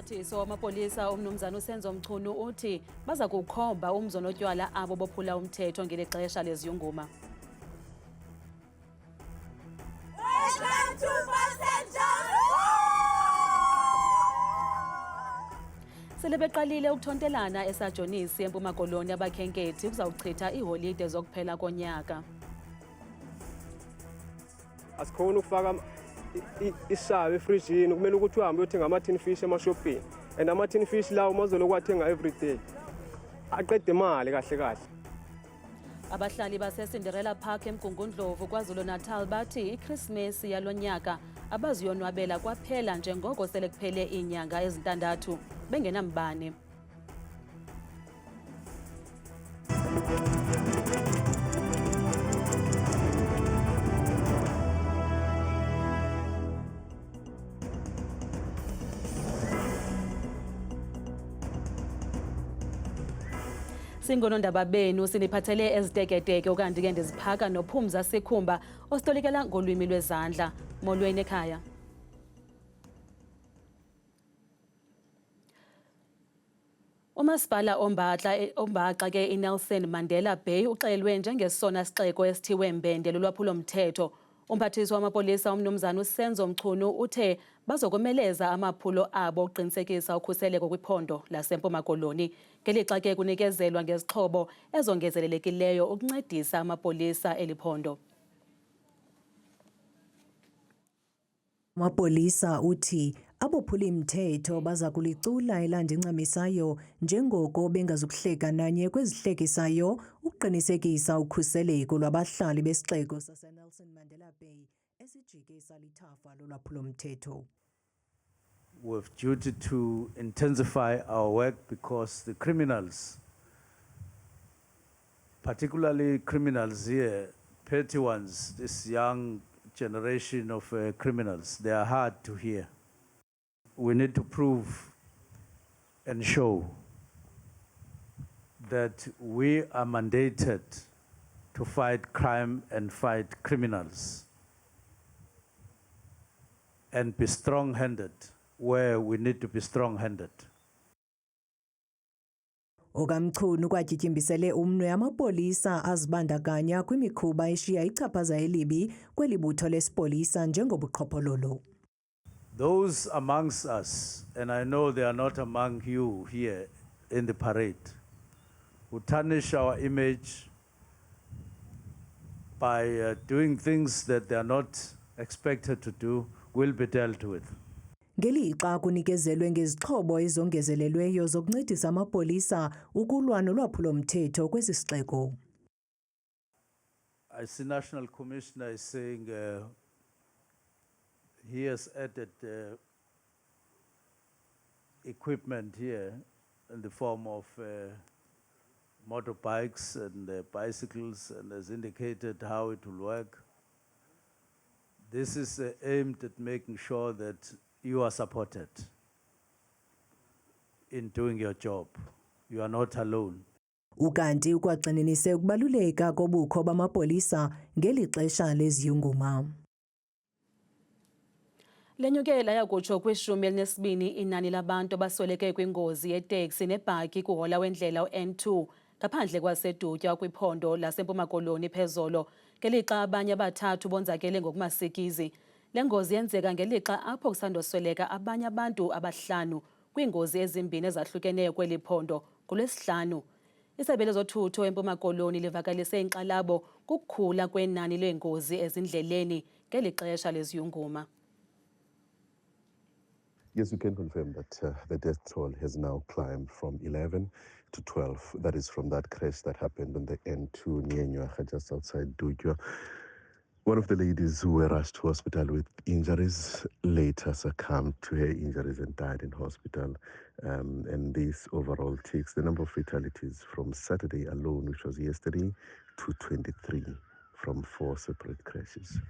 Umphathiso wamapolisa umnumzana uSenzo Mchunu uthi baza kukhomba umzonotywala abo bophula umthetho ngeli xesha leziyunguma. Sele beqalile ukuthontelana eSajonisi eMpuma Koloni abakhenkethi kuzawuchitha iiholide zokuphela konyaka. Asikhona ukufaka ishawe efrijini, kumele ukuthi uhambe uyothenga ama-tin fish emashopini, and ama-tin fish lawo mazolo kwathenga every day aqede imali kahle kahle. Abahlali baseCinderella Park eMgungundlovu KwaZulu-Natal bathi iChrisimesi yalonyaka abaziyonwabela kwaphela njengoko sele kuphele iinyanga ezintandathu bengenambane. Singonondaba benu siniphathele eziteketeke okanti ke ndiziphaka noPhumza Sikhumba ositolikela ngolwimi lwezandla. Molweni ekhaya. Umasipala ombaxa ke iNelson Mandela Bay uxelwe njengesona sixeko esithiwe mbende lolwaphulo mthetho. Umphathiso wamapolisa umnumzana uSenzo Mchunu uthe bazokomeleza amaphulo abo uqinisekisa ukhuseleko kwiphondo laseMpuma Koloni ngelixa ke kunikezelwa ngezixhobo ezongezelelekileyo ukuncedisa amapolisa eliphondo. Amapolisa uthi abophula imthetho baza kulicula elandincamisayo njengoko bengazukuhleka nanye kwezihlekisayo ukuqinisekisa ukhuseleko lwabahlali besixeko saseNelson Mandela Bay esijikisa lithafa lolwaphulo mthetho. We've duty to intensify our work because the criminals, particularly criminals here, petty ones, this young generation of criminals, they are hard to hear. We need to prove and show that we are mandated to fight crime and fight criminals and be strong-handed where we need to be strong-handed. Okamchunu kwatyityimbisele umnwe amapolisa azibandakanya kwimikhuba eshiya ichaphaza elibi kweli butho lesipolisa njengobuqhophololo. Those amongst us, and I know they are not among you here in the parade, who tarnish our image by doing things that they are not expected to do, will be dealt with. Ngelixa kunikezelwe ngezixhobo ezongezelelweyo zokuncedisa amapolisa ukulwa nolwaphulo mthetho kwesi sixeko. I see National Commissioner is saying he has added equipment here in the form of motorbikes and bicycles, and has indicated how it will work. This is aimed at making sure that you are supported in doing your job. You are not alone. Ukanti ukwagxininise ukubaluleka kobukho bamapolisa ngeli xesha leziyunguma. Lenyukela yakutsho kwi-12 inani labantu abasweleke kwingozi yeteksi nebhaki kuhola wendlela u-N2 ngaphandle kwaseDutya kwiphondo laseMpuma Koloni phezolo ngelixa abanye abathathu bonzakele ngokumasikizi. Le ngozi yenzeka ngelixa apho kusandosweleka abanye abantu abahlanu kwiingozi ezimbini ezahlukeneyo kweli phondo kuLwesihlanu. Isebe lezothutho eMpuma Koloni livakalise inkxalabo kukukhula kwenani leengozi ezindleleni ngeli xesha leziyunguma. Yes, we can confirm that the death toll has now climbed from 11 to 12. That is from that crash that happened on the N2 near Nywaga, just outside Dutya. One of the ladies who were rushed to hospital with injuries later succumbed to her injuries and died in hospital. And this overall takes the number of fatalities from Saturday alone, which was yesterday, to 23 from 4 separate crashes.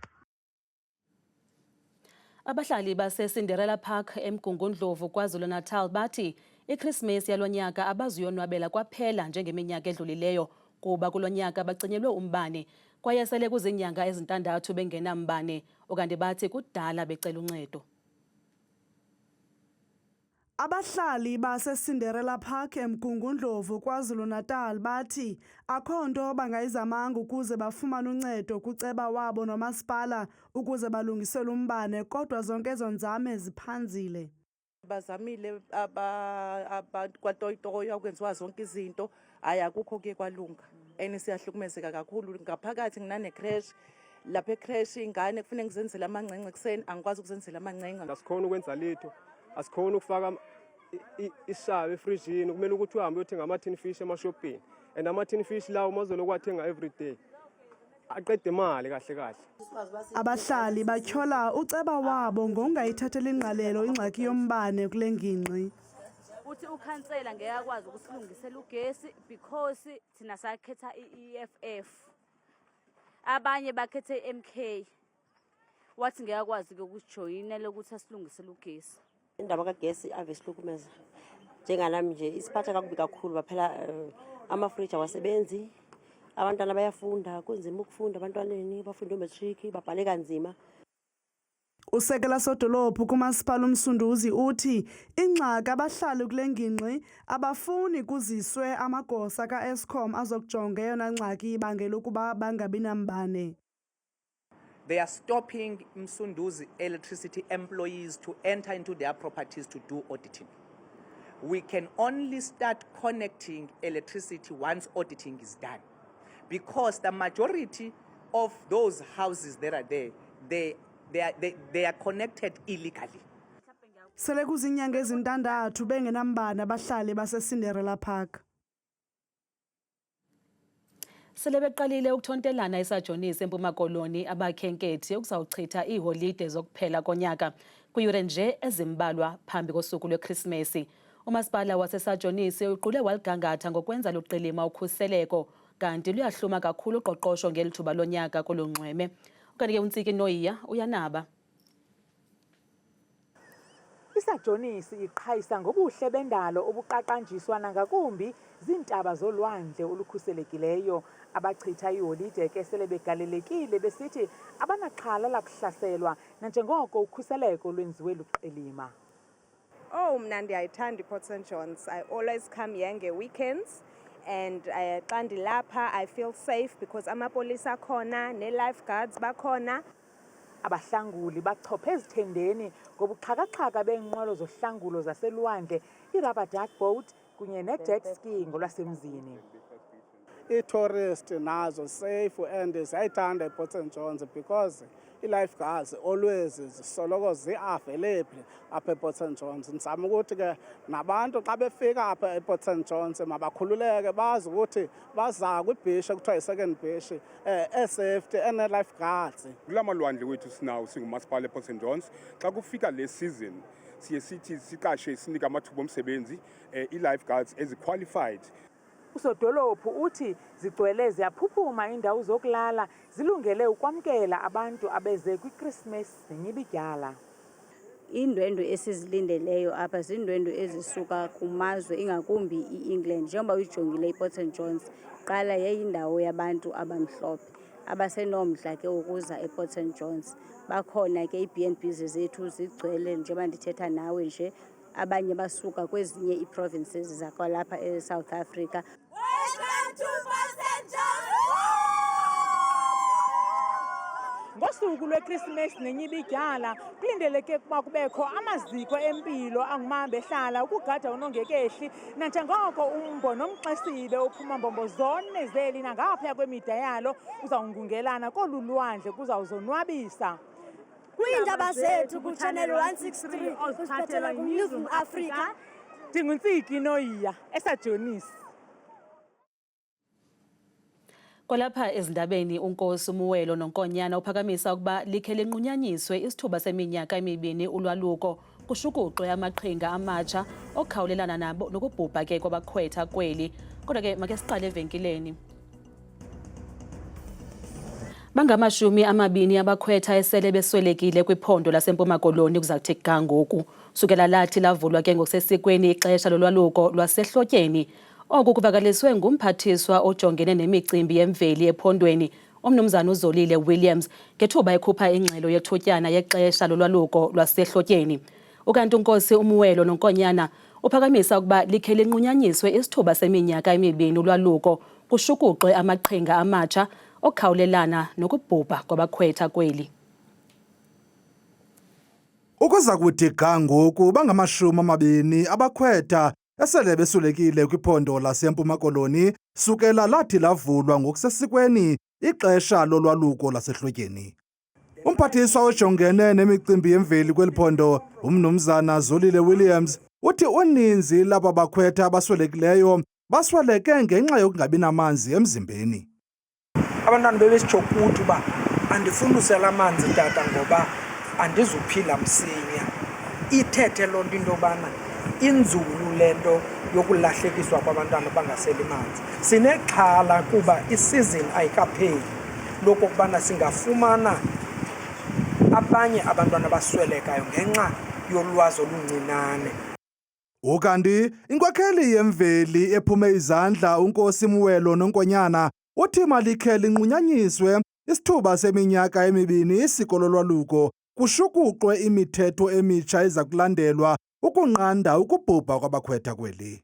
Abahlali baseCinderella Park eMgungundlovu KwaZulu-Natal bathi iChrisimesi yalonyaka abaziyonwabela kwaphela njengeminyaka edlulileyo kuba kulonyaka bacinyelwe umbane kwaye sele kuzinyanga ezintandathu bengenambane okanti bathi kudala becela uncedo. Abahlali base-Cinderella Park eMgungundlovu KwaZulu-Natal bathi akho nto bangayizamanga ukuze bafumane uncedo kuceba wabo nomasipala ukuze balungisele umbane, kodwa zonke ezo nzame ziphanzile. Bazamile kwatoyitoyo ukwenziwa zonke izinto, hayi akukho kuye kwalunga. Siyahlukumezeka kakhulu ngaphakathi nginane crash. Lapha ecrash ingane kufanele ngizenzele amancence kuseni, angikwazi ukuzenzela amancence. Asikhona ukwenza litho, asikhona ukufaka ishawe efrijini, kumele ukuthi uhambe uyothenga ama-tin fish emashopini, and ama-tin fish lawo mazoloku wathenga every day aqede imali kahle kahle. Abahlali batyhola uceba wabo ngokungayithatheli ingqalelo ingxaki yombane kule ngingqi. Uthi ukhansela ngeke akwazi ukusilungisela ugesi because thina sakhetha i-EFF, abanye bakhethe i-MK. Wathi ngeke akwazi ukujoyinela ukuthi asilungisele ugesi. Indaba kagesi ave sihlukumeza njengalami nje isiphatha kakubi kakhulu phela amafridge awasebenzi, abantwana bayafunda kunzima ukufunda, abantwaneni bafunda matric babhale kanzima. Usekela sodolophu kumasipala uMsunduzi uthi ingxaki abahlali kule ngingqi abafuni kuziswe amagosa ka-Eskom azokujonga eyona ngxaki ibangela ukuba bangabi nambane. They are stopping Msunduzi electricity employees to enter into their properties to do auditing. We can only start connecting electricity once auditing is done, because the majority of those houses that are there, they are connected illegally. Sele kuzinyanga ezintandathu bengenambane abahlali base-Cinderella Park. Sele beqalile ukuthontelana esajonisi eMpuma Koloni abakhenkethi ukuzawuchitha iiholide zokuphela konyaka kuyure nje ezimbalwa phambi kosuku lweKrismesi. Umasipala wasesajonisi uqule waligangatha ngokwenza luqilima ukhuseleko, kanti luyahluma kakhulu uqoqosho ngelithuba lonyaka kolunxweme. Kanti ke uNtsiki Noyiya uyanaba. Isajonisi iqhayisa ngobuhle bendalo obuqaqanjiswa nangakumbi zintaba zolwandle olukhuselekileyo. Abachitha iholide ke sele begalelekile besithi abanaxhala lakuhlaselwa nanjengoko ukhuseleko lwenziwe luqilima. Oh, mna ndiyayithanda iPort St Johns. I always come here nge-weekends, and xa ndilapha I feel safe because amapolisa akhona ne-lifeguards bakhona. Abahlanguli bachophe ezithendeni ngobuxhakaxhaka beenqwelo zohlangulo zaselwandle, i-rubber duck boat kunye ne-jet skiing olwasemzini. I-tourist nazo safe and ziyayithanda iPort St Johns because i-lifeguards always zisoloko zi-available apha ePort St Johns. Ndizama ukuthi ke nabantu xa befika apha ePort St Johns mabakhululeke bazi ukuthi baza kwibhishi ekuthiwa yi-second bish e-safety ene-lifeguards. Kula malwandle wethu sinawo singumasipala ePort St Johns. Xa kufika le season siye sithi siqashe sinike amathuba omsebenzi i-lifeguards ezi-qualified. Usodolophu uthi zigcwele ziyaphuphuma indawo zokulala zilungele ukwamkela abantu abeze kwiChristmas nenyibidyala. Iindwendwe esizilindeleyo apha zindwendwe ezisuka kumazwe ingakumbi i-England, njengoba uyijongile iPort St Johns qala yayindawo yabantu abamhlophe abasenomdla ke ukuza ePort St Johns. Bakhona ke i-B&Bs zethu zigcwele njengoba ndithetha nawe nje, abanye basuka kwezinye ii-provinces zakwalapha eSouth Africa. Ngosuku lweChristmas nenyibidyala kulindeleke ukuba kubekho amaziko empilo angumahamba ehlala ukugada unongekehli, nanjengoko umbo nomxesibe uphuma mbombo zone zeli nangaphaya kwemida yalo uzawungungelana kolu lwandle kuzawuzonwabisa. Kwiindaba zethu kuChannel 163 kusiphathela kuNews Africa. NguNtsiki Noyiya esajonisi. Kwalapha ezindabeni uNkosi Muwelo noNkonyana uphakamisa ukuba likhe lenqunyanyiswe isithuba seminyaka emibini ulwaluko kushukuxwe amaqhinga amatsha okukhawulelana nabo nokubhubha ke kwabakhwetha kweli. Kodwa ke make siqale evenkileni. Bangamashumi amabini abakhwetha esele beswelekile kwiphondo laseMpuma Koloni kuzakuthi kangoku. Sukela lathi lavulwa ke ngokusesikweni ixesha lolwaluko lwasehlotyeni. Oku kuvakaliswe ngumphathiswa ojongene nemicimbi yemveli ephondweni, uMnumzana uZolile Williams, ngethuba ekhupha ingxelo yethutyana yexesha lolwaluko lwasehlotyeni. Ukanti uNkosi uMuwelo noNkonyana uphakamisa ukuba likhe linqunyanyiswe isithuba seminyaka emibini ulwaluko kushukuxwe amaqhinga amatsha okukhawulelana nokubhubha kwabakhwetha kweli. Ukuza kuthi ga ngoku bangama-20 abakhwetha esele besulekile kwiphondo laseMpuma Koloni sukela lathi lavulwa ngokusesikweni ixesha lolwaluko lasehlotyeni. Umphathiswa ojongene nemicimbi yemveli kweli phondo, uMnumzana Zolile Williams, uthi uninzi laba bakhwetha abaswelekileyo basweleke ngenxa yokungabi namanzi emzimbeni. Abantwana bebesitsho kuthi uba andifuni usela amanzi tata ngoba andizuphila msinya. Ithethe loo nto into yobana inzulu le nto yokulahlekiswa kwabantwana bangaseli manzi. Sinexhala kuba isizini ayikapheli lokokubana singafumana abanye abantwana abaswelekayo ngenxa yolwazi oluncinane. Ukanti inkokheli yemveli ephume izandla uNkosi Muwelo noNkonyana uthi malikhe linqunyanyiswe isithuba seminyaka emibini isiko lolwaluko kushukuxwe imithetho emitsha eza kulandelwa ukunqanda ukubhubha kwabakhwetha kweli.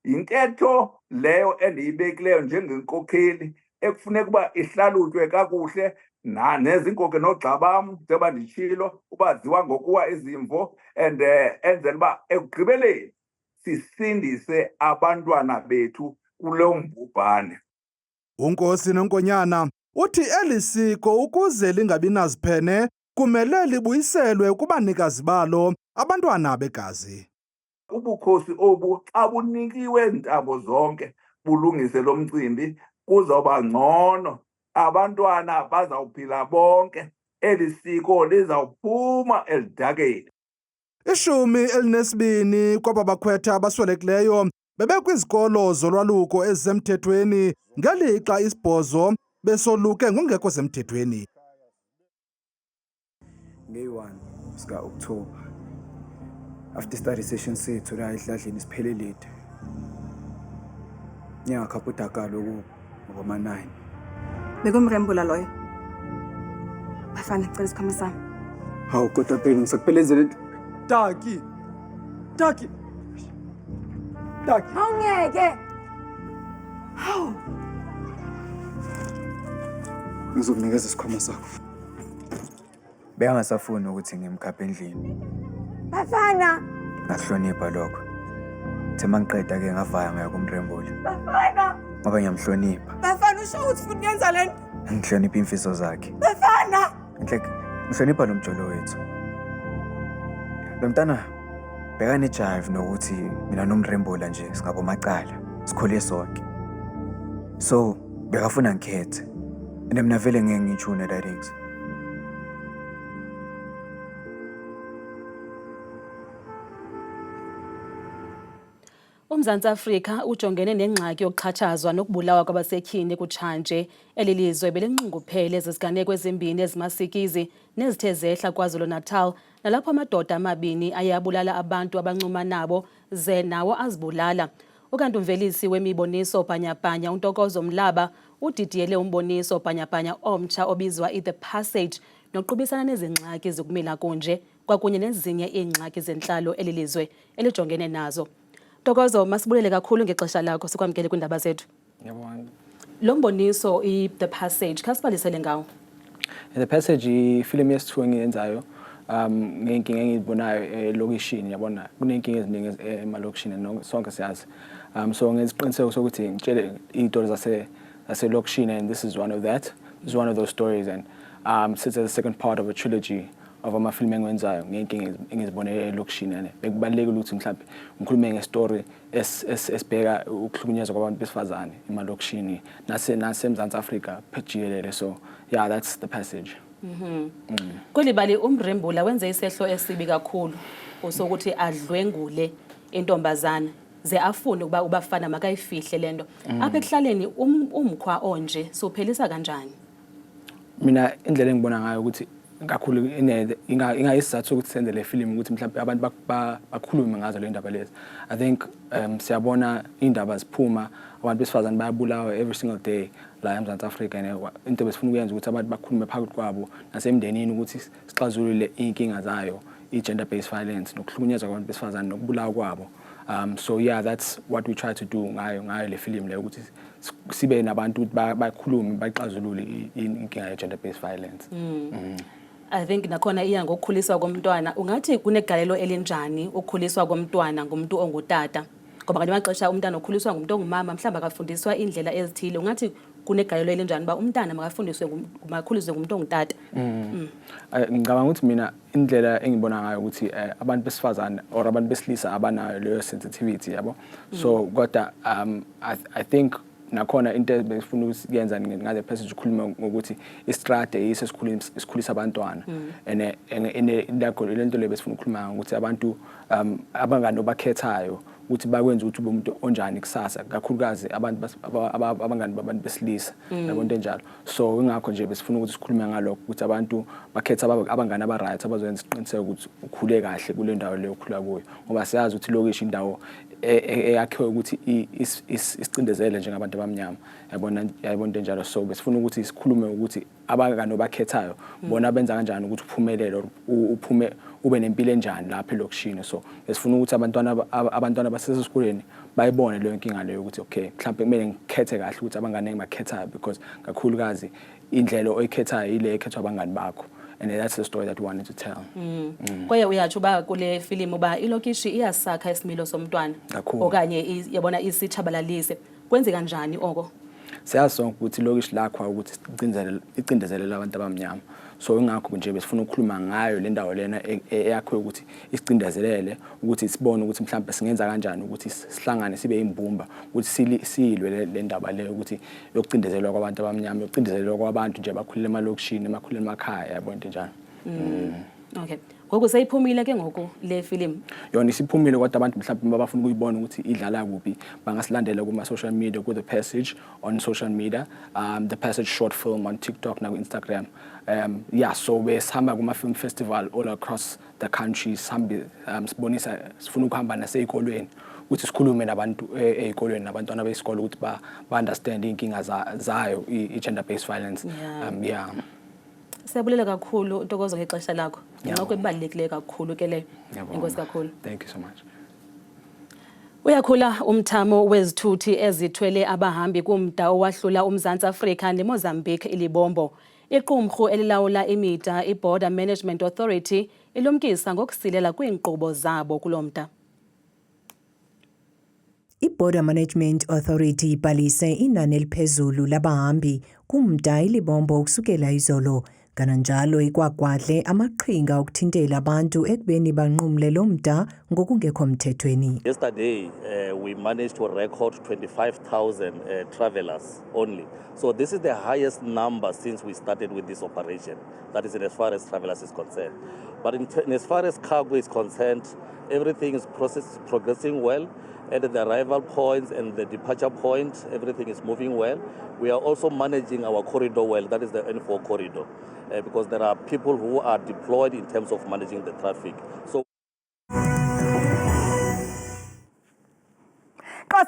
Intetho leyo endiyibekileyo njengenkokheli ekufuneka uba ihlalutywe kakuhle nezinkoke noogxa bam njengoba nditshilo uba ziwa ngokuwa izimvo and enzela uba ekugqibeleni sisindise abantwana bethu kulo mbhubhane. uNkosi noNkonyana uthi eli siko ukuze lingabi naziphene kumele libuyiselwe kubanikazi balo, abantwana begazi. Ubukhosi obu xa bunikiwe ntabo zonke bulungise lo mcimbi kuzawuba ngcono, abantwana bazawuphila bonke, eli siko lizawuphuma elidakeni. 12 kwaba bakhwetha abaswelekileyo bebekwizikolo zolwaluko ezisemthethweni ngelixa 8 besoluke ngongekho semthethweni. Nge-1 sika-Okthobha after study session sethu la edladleni siphelelile nyakaphudakalo ngoma-9 bekumrembula loyo bafana cela isikhwama sami. hawu kodwa phela ngisakuphelezele Taki awungeke hawu ngizokunikeza isikhwama sakho. Bekangasafuni ukuthi ngimkhaphe endlini. bafana Ngakuhlonipha lokho. Uthe mangiqeda-ke ngavaya ngaya kumrembuli bafana ngoba ngiyamhlonipha. bafana usho ukuthi ufuna ukuyenza le nto. Ngihlonipha imfiso zakhe. Bafana Ngihlonipha lo mjolo wethu. Lo mntana bekanejive nokuthi mina nomrembula nje singabo macala sikhole sonke. So bekafuna ngikhethe. And mina vele ngeke ngitshune dadings. uMzantsi Afrika ujongene nengxaki yokuxhatshazwa nokubulawa kwabasetyhini kutshanje. Eli lizwe belinqunguphele eziziganeko ezimbini ezimasikizi nezithe zehla KwaZulu-Natal, nalapho amadoda amabini ayabulala abantu abancuma nabo ze nawo azibulala. Ukanti umvelisi wemiboniso bhanyabhanya uNtokozo Mlaba udidiyele umboniso bhanyabhanya omtsha obizwa iThe Passage noqubisana nezingxaki zokumila kunje kwakunye nezinye iingxaki zentlalo eli lizwe elijongene nazo. Ntokozo, masibulele kakhulu ngexesha lakho sikwamkele kwindaba zethu. Yabona. Lo mboniso iThe Passage khasibalisele ngawo. The Passage ifilimu yesithuko engiyenzayo ngenkinga engizibonayo elokishini, yabona kunenkinga eziningi emalokishini sonke siyazi. So ngesiqiniseko sokuthi ngitshele iy'tori zaselokishini, and this is one of that. This is one of those stories, and sits as the second part of a trilogy of amafilimu engiwenzayo ngenkinga engizibone elokishini. And bekubalulekile ukuthi mhlawumbe ngikhulume ngestory esibheka ukuhlukunyezwa kwabantu besifazane emalokishini naseMzantsi Afrika jikelele. So yeah, that's The Passage. Kweli bali umrembula wenze isehlo esibi kakhulu usokuthi adlwengule intombazana ze afune ukuba ubafana makayifihle lento. Apha ekuhlaleni umkhwa onje sophelisa kanjani? Mina indlela engibona ngayo ukuthi kakhulu ingayisizathu sokuthi senze le film ukuthi mhlawumbe abantu bakhulume ngazo le ndaba lezi. I think siyabona indaba ziphuma, abantu besifazane bayabulawa every single day la eMzantsi Afrika, into besifuna ukuyenza ukuthi abantu bakhulume phakathi kwabo nasemndenini ukuthi sixazulule inkinga zayo i-gender based violence nokuhlukunyezwa kwabantu besifazane nokubulawa kwabo. So yeah, that's what we try to do ngayo le film le ukuthi sibe nabantu bakhulume baxazulule inkinga ye-gender based violence. I think nakhona iya ngokukhuliswa komntwana. Ungathi kunegalelo elinjani ukukhuliswa komntwana ngumuntu ongutata? Ngoba ngamanye amaxesha umntana okhuliswa ngumuntu ongumama mhlawumbe akafundiswa indlela ezithile. Ungathi kunegalelo elinjani ba umntana makakhuliswe ngumuntu ongutata? Ngicabanga ukuthi mina indlela engibona ngayo ukuthi abantu besifazane or abantu besilisa abanayo leyo sensitivity yabo. So kodwa I think nakhona into ebefuna ukuyenza ngale passage ukhuluma ngokuthi istrate yiso esikhulisa abantwana lento le besifuna ukukhuluma ukuthi abantu abangani bakhethayo ukuthi bakwenza ukuthi ube umuntu onjani kusasa kakhulukazi abantu abangani babantu besilisa yabonto enjalo. So ingakho nje besifuna ukuthi sikhulume ngalokho ukuthi abantu bakhetha abangani aba-right abazoyenza isiqiniseko ukuthi ukhule kahle kule ndawo leyo okhula kuyo ngoba siyazi ukuthi lokishi indawo eyakhiwe ukuthi isicindezele njengabantu abamnyama yabona enjalo. So besifuna ukuthi sikhulume ukuthi abangani bakhethayo bona benza kanjani ukuthi uphumelele uphume ube nempilo enjani lapha elokishini. So besifuna ukuthi abantwana basesesikoleni bayibone leyo nkinga leyo ukuthi okay mhlawumbe kumele ngikhethe kahle ukuthi abangani engibakhethayo because kakhulukazi indlela oyikhethayo ile ekhethwa abangani bakho. And that's the story that we wanted to tell. Kwaye uyatsho ba kule film uba ilokishi iyasakha isimilo somntwana okanye yabona isitshabalalise. Kwenze kanjani oko? Siyasonke ukuthi ilokishi lakho ukuthi icindezelele abantu abamnyama. So ingakho nje besifuna ukukhuluma ngayo le ndawo lena eyakhiwe ukuthi isicindezelele ukuthi sibone ukuthi mhlawumbe singenza kanjani ukuthi sihlangane sibe imbumba ukuthi silwe le ndaba le ukuthi yokucindezelwa kwabantu abamnyama yokucindezelwa kwabantu nje bakhulile emalokishini emakhulile emakhaya yabona into njalo. Okay. Ngoku seyiphumile ke ngoku le film. Yona isiphumile kodwa abantu mhlawumbe babafuna ukuyibona ukuthi idlala kuphi bangasilandela kuma social media ku The Passage on social media, The Passage short film on TikTok na Instagram. Yeah, so besihamba kuma film festival all across the country sibonisa sifuna ukuhamba nasey'kolweni ukuthi sikhulume nabantu ey'kolweni nabantwana besikole ukuthi ba understand inkinga zayo i-gender based violence. Yeah. Siyabulela kakhulu Ntokozo ngexesha lakho. Ngakho ebalekile kakhulu ke leyo. Inkosi kakhulu. Thank you so much. Uyakhula umthamo wezithuthi ezithwele abahambi kumda owahlula uMzantsi Afrika neMozambique ilibombo. Iqumrhu elilawula imida iBorder Management Authority ilumkisa ngokusilela kwiinkqubo zabo kulomda. iBorder Management Authority ibhalise inani eliphezulu labahambi kumda ilibombo ukusukela izolo. Kananjalo ikwagwadle amaqhinga okuthintela abantu ekubeni banqumle lo mda ngokungekho mthethweni. Yesterday we managed to record 25,000 travelers only. So this is the highest number since we started with this operation. That is as far as travelers is concerned. But as far as cargo is concerned, everything is progressing well. At the arrival points and the departure point, everything is moving well. We are also managing our corridor well, that is the N4 corridor, because there are people who are deployed in terms of managing the traffic. So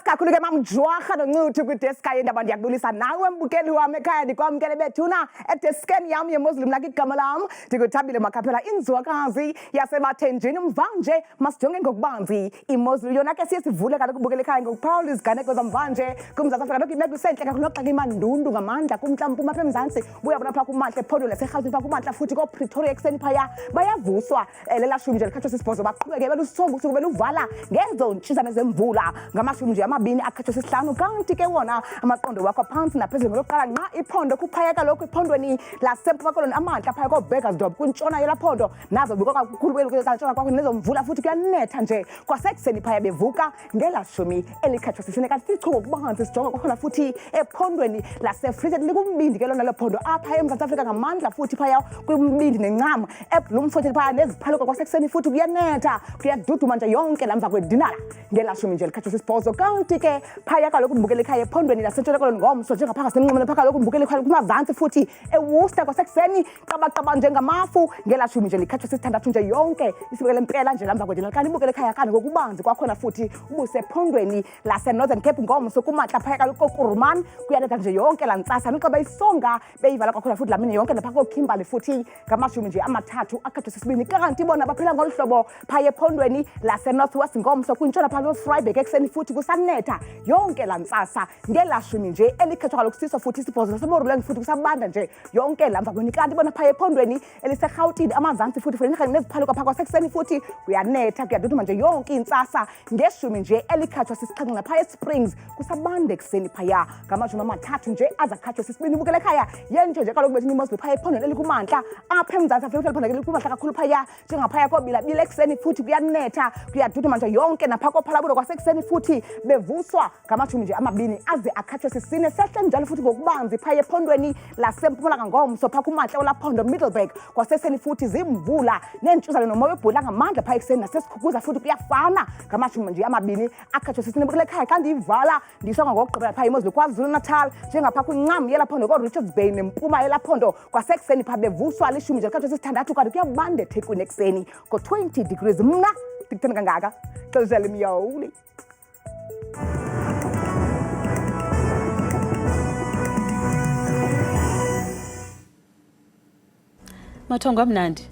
Kakhulu ke mamjwaha noncuthu kwideska yendaba ndiyakubulisa nawe mbukeli wami ekhaya ndikwamkele bethuna edeskeni yam yemuslim laki igama lam ndikuthabile makhaphela inzwakazi yasebathenjini mvanje masijonge ngokubanzi imuslim yona ke siye sivule kaloku ubukela ekhaya ngokuphawula iziganeko zamvanje kumzantsi afrika lokhu imeko isentle kakhulu noxa imandundu ngamandla kumntla-mpuma apha emzantsi buyabona phaa kumahle ephondo laserhawuzini phaa kumantla futhi koopretoria ekuseni phaya bayavuswa lelashumi nje likhatshwa sisibhozo baqhubeke belusongo usuku beluvala ngezo ntshizane zemvula ngamashumi nje amabini akhatshwa sisihlanu kanti ke wona amaqondo wakho phantsi naphezulu ngolokuqala nqa iphondo kuphaya kaloku ephondweni lasempuma koloni amantla phaya koBurgersdorp kwintshona yelaphondo nazo bikwa kakhulu kwelokantshona kwakho nezo mvula futhi kuyanetha nje kwasekuseni phaya bevuka ngelashumi elikhatshwa sisine kanti sichubo kubanzi sijonga kwakhona futhi ephondweni laseFree likumbindi ke lona lephondo apha eMzantsi Afrika ngamandla futhi phaya kwimbindi nencama eBloemfontein phaya neziphaluka kwasekuseni futhi kuyanetha kuyaduduma nje yonke lamva kwedinala ngelashumi nje likhatshwa sisibhozo kanti kanti ke phaya kaloku ndibukele ekhaya ephondweni lasentshona koloni ngomso njengapha ngasemnqameni phaka kaloku ndibukele ekhaya kumazantsi futhi eWorcester kwasekuseni qabaqaba njengamafu ngelashumi nje likhatshwa sisithandathu nje yonke isibukele impela nje lamva kwendlela kanti ibukele ekhaya kanti ngokubanzi kwakhona futhi ubusephondweni laseNorthern Cape ngomso kumatla phaya kaloku koKuruman kuyanetha nje yonke lantsasa nixeba isonga beyivala kwakhona futhi lamini yonke lapha koKimberley futhi ngamashumi nje amathathu akhatshwa sisibini kanti bona baphila ngolu hlobo phaya ephondweni laseNorthwest ngomso kwintshona phakathi Vryburg ekuseni futhi kusanetha yonke lantsasa ngelashumi nje elikhetshwa kaloku siso futhi isibhozo laseMoruleng futhi kusabanda nje yonke lamva kweni kanti bona phaya ephondweni eliseGauteng amazantsi futhi futhi neziphaluka phakathi kwasekuseni futhi kuyanetha kuyaduduma nje yonke intsasa ngeshumi nje elikhatshwa sisixhenxe naphaya eSprings kusabanda ekuseni phaya ngamashumi amathathu nje azakhatshwa sisibini bukele ekhaya yenje nje kaloku bethi imozulu phaya ephondweni elikumantla apha eMzantsi Afrika eliphondweni elikumantla kakhulu phaya njengaphaya koBila ekuseni futhi kuyanetha kuyaduduma nje yonke napha koPhalabulo kwasekuseni futhi bevuswa ngamashumi nje amabini aze akhatshwe sisine sehle njalo futhi ngokubanzi phaya ephondweni laseMpumalanga ngomso pha kumatla olaphondo Middleburg kwaseseni futhi zimvula nentshuzane nomoya obhudla ngamandla phaya ekuseni nasesikhukuza futhi kuyafana ngamashumi nje amabini akhatshwe sisine bukele ekhaya kanti ivala ndisonga ngokugqibela phaya imozulu KwaZulu-Natal njengapha kwincam yelaphondo koRichards Bay nempuma yelaphondo kwasekuseni pha bevuswa lishumi nje akhatshwe sisithandathu kanti kuyabanda eThekwini ekuseni ngo-20 degrees mna ndikuthanda kangaka xesha limyoli Mathongo amnandi.